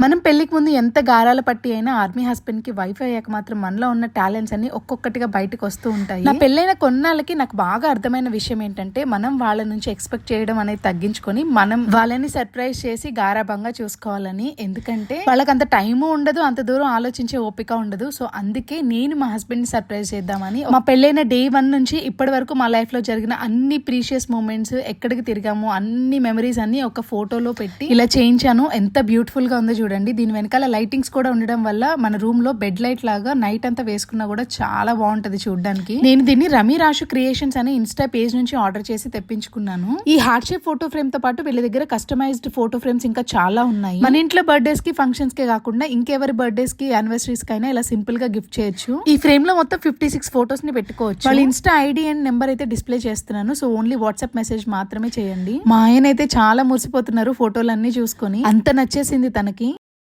మనం పెళ్లికి ముందు ఎంత గారాల పట్టి అయినా ఆర్మీ హస్బెండ్ కి వైఫ్ అయ్యాక మాత్రం మనలో ఉన్న టాలెంట్స్ అన్ని ఒక్కొక్కటిగా బయటకు వస్తూ ఉంటాయి. నా పెళ్ళైన కొన్నాళ్ళకి నాకు బాగా అర్థమైన విషయం ఏంటంటే మనం వాళ్ళ నుంచి ఎక్స్పెక్ట్ చేయడం అనేది తగ్గించుకొని మనం వాళ్ళని సర్ప్రైజ్ చేసి గారాభంగా చూసుకోవాలని. ఎందుకంటే వాళ్ళకి అంత టైము ఉండదు, అంత దూరం ఆలోచించే ఓపిక ఉండదు. సో అందుకే నేను మా హస్బెండ్ ని సర్ప్రైజ్ చేద్దామని మా పెళ్ళైన డే 1 నుంచి ఇప్పటి వరకు మా లైఫ్ లో జరిగిన అన్ని ప్రీషియస్ మూమెంట్స్, ఎక్కడికి తిరిగాము, అన్ని మెమరీస్ అన్ని ఒక ఫోటోలో పెట్టి ఇలా చేయించాను. ఎంత బ్యూటిఫుల్ గా ఉందో చూడండి. దీని వెనకాల లైటింగ్స్ కూడా ఉండడం వల్ల మన రూమ్ లో బెడ్ లైట్ లాగా నైట్ అంతా వేసుకున్నా కూడా చాలా బాగుంటది చూడడానికి. నేను దీన్ని రమి రాషు క్రియేషన్స్ అనే ఇన్స్టా పేజ్ నుంచి ఆర్డర్ చేసి తెప్పించుకున్నాను. ఈ హార్ట్ షేప్ ఫోటో ఫ్రేమ్ తో పాటు వీళ్ళ దగ్గర కస్టమైజ్డ్ ఫోటో ఫ్రేమ్స్ ఇంకా చాలా ఉన్నాయి. మన ఇంట్లో బర్త్డేస్ కి, ఫంక్షన్స్ కి కాకుండా ఇంకెవరి బర్త్డేస్ కి, యానివర్సరీస్ కి అయినా ఇలా సింపుల్ గా గిఫ్ట్ చేయొచ్చు. ఈ ఫ్రేమ్ లో మొత్తం 56 ఫోటోస్ ని పెట్టుకోవచ్చు. వాళ్ళ ఇన్స్టా ఐడి అండ్ నెంబర్ అయితే డిస్ప్లే చేస్తున్నాను. సో ఓన్లీ వాట్సాప్ మెసేజ్ మాత్రమే చేయండి. మా ఆయన అయితే చాలా మురిసిపోతున్నారు ఫోటోలన్నీ చూసుకొని. అంత నచ్చేసింది తనకి.